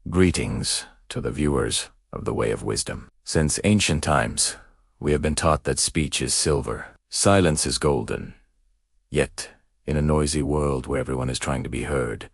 Greetings to the viewers of the Way of Wisdom. Since ancient times, we have been taught that speech is silver, silence is golden. Yet, in a noisy world where everyone is trying to be heard,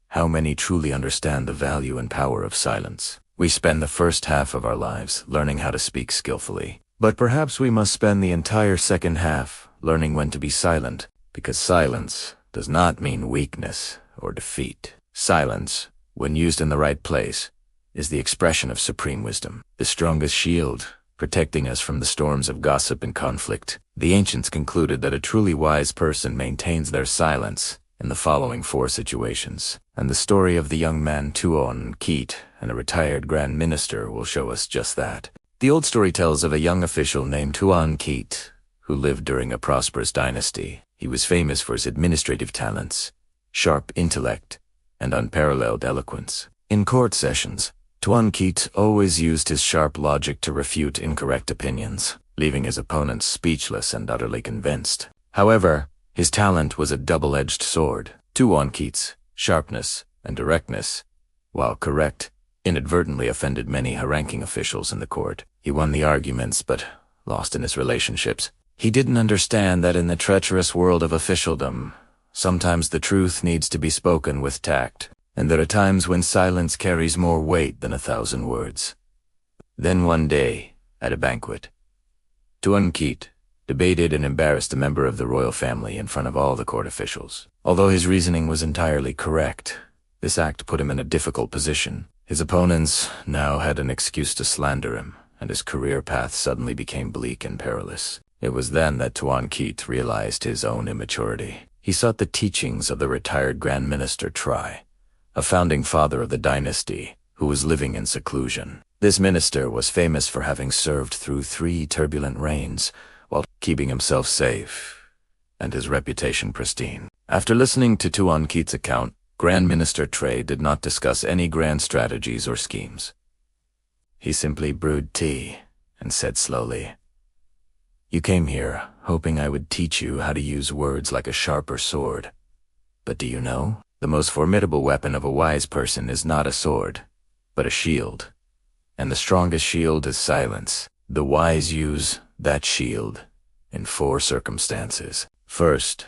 how many truly understand the value and power of silence? We spend the first half of our lives learning how to speak skillfully, but perhaps we must spend the entire second half learning when to be silent, because silence does not mean weakness or defeat. Silence, when used in the right place, is the expression of supreme wisdom, the strongest shield, protecting us from the storms of gossip and conflict. The ancients concluded that a truly wise person maintains their silence in the following 4 situations, and the story of the young man Tuan Kiet and a retired grand minister will show us just that. The old story tells of a young official named Tuan Kiet, who lived during a prosperous dynasty. He was famous for his administrative talents, sharp intellect, and unparalleled eloquence. In court sessions, Tuan Kiet always used his sharp logic to refute incorrect opinions, leaving his opponents speechless and utterly convinced. However, his talent was a double-edged sword. Tuan Kiet's sharpness and directness, while correct, inadvertently offended many high-ranking officials in the court. He won the arguments, but lost in his relationships. He didn't understand that in the treacherous world of officialdom, sometimes the truth needs to be spoken with tact, and there are times when silence carries more weight than 1,000 words. Then one day, at a banquet, Tuan Kiet debated and embarrassed a member of the royal family in front of all the court officials. Although his reasoning was entirely correct, this act put him in a difficult position. His opponents now had an excuse to slander him, and his career path suddenly became bleak and perilous. It was then that Tuan Kiet realized his own immaturity. He sought the teachings of the retired Grand Minister Tri, a founding father of the dynasty who was living in seclusion. This minister was famous for having served through 3 turbulent reigns while keeping himself safe and his reputation pristine. After listening to Tuan Kiet's account, Grand Minister Tri did not discuss any grand strategies or schemes. He simply brewed tea and said slowly, "You came here hoping I would teach you how to use words like a sharper sword. But do you know? The most formidable weapon of a wise person is not a sword, but a shield. And the strongest shield is silence. The wise use that shield in 4 circumstances. First,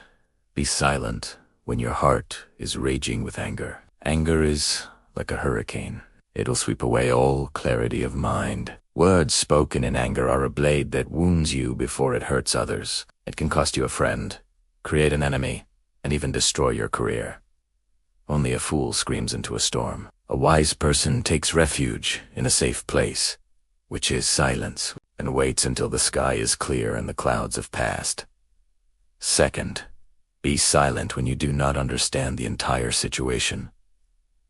be silent when your heart is raging with anger. Anger is like a hurricane. It'll sweep away all clarity of mind. Words spoken in anger are a blade that wounds you before it hurts others. It can cost you a friend, create an enemy, and even destroy your career. Only a fool screams into a storm. A wise person takes refuge in a safe place, which is silence, and waits until the sky is clear and the clouds have passed. Second, be silent when you do not understand the entire situation.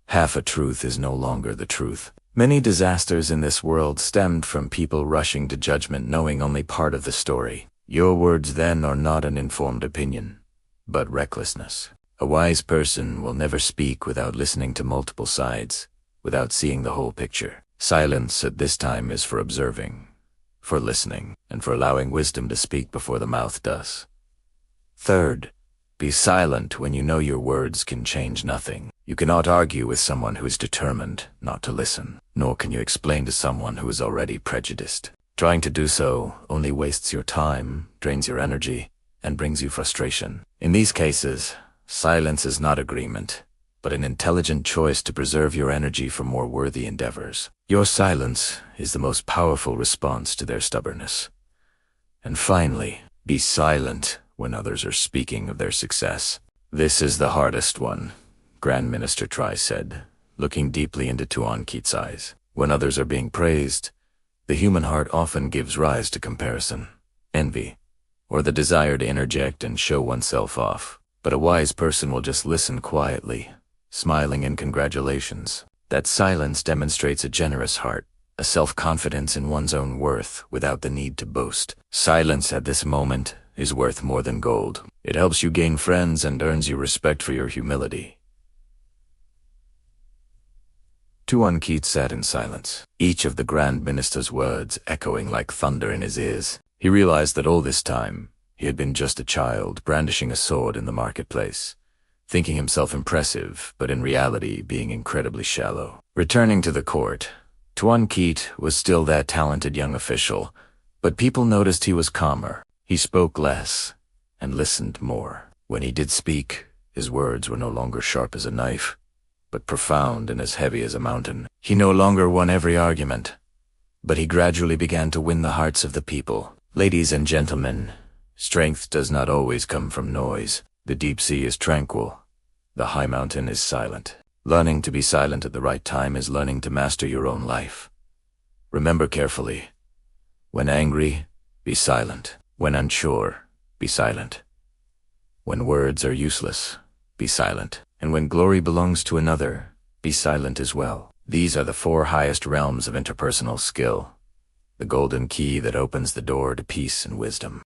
Half a truth is no longer the truth. Many disasters in this world stemmed from people rushing to judgment knowing only part of the story. Your words then are not an informed opinion, but recklessness. A wise person will never speak without listening to multiple sides, without seeing the whole picture. Silence at this time is for observing, for listening, and for allowing wisdom to speak before the mouth does. Third, be silent when you know your words can change nothing. You cannot argue with someone who is determined not to listen, nor can you explain to someone who is already prejudiced. Trying to do so only wastes your time, drains your energy, and brings you frustration. In these cases, silence is not agreement, but an intelligent choice to preserve your energy for more worthy endeavors. Your silence is the most powerful response to their stubbornness. And finally, be silent when others are speaking of their success. This is the hardest one, Grand Minister Tri said, looking deeply into Tuan Kiet's eyes. When others are being praised, the human heart often gives rise to comparison, envy, or the desire to interject and show oneself off. But a wise person will just listen quietly, smiling in congratulations. That silence demonstrates a generous heart, a self-confidence in one's own worth without the need to boast. Silence at this moment is worth more than gold. It helps you gain friends and earns you respect for your humility. Tuan Kiet sat in silence, each of the Grand Minister's words echoing like thunder in his ears. He realized that all this time, he had been just a child brandishing a sword in the marketplace, thinking himself impressive, but in reality being incredibly shallow. Returning to the court, Tuan Kiet was still that talented young official, but people noticed he was calmer. He spoke less and listened more. When he did speak, his words were no longer sharp as a knife, but profound and as heavy as a mountain. He no longer won every argument, but he gradually began to win the hearts of the people. Ladies and gentlemen, strength does not always come from noise. The deep sea is tranquil. The high mountain is silent. Learning to be silent at the right time is learning to master your own life. Remember carefully. When angry, be silent. When unsure, be silent. When words are useless, be silent. And when glory belongs to another, be silent as well. These are the 4 highest realms of interpersonal skill, the golden key that opens the door to peace and wisdom.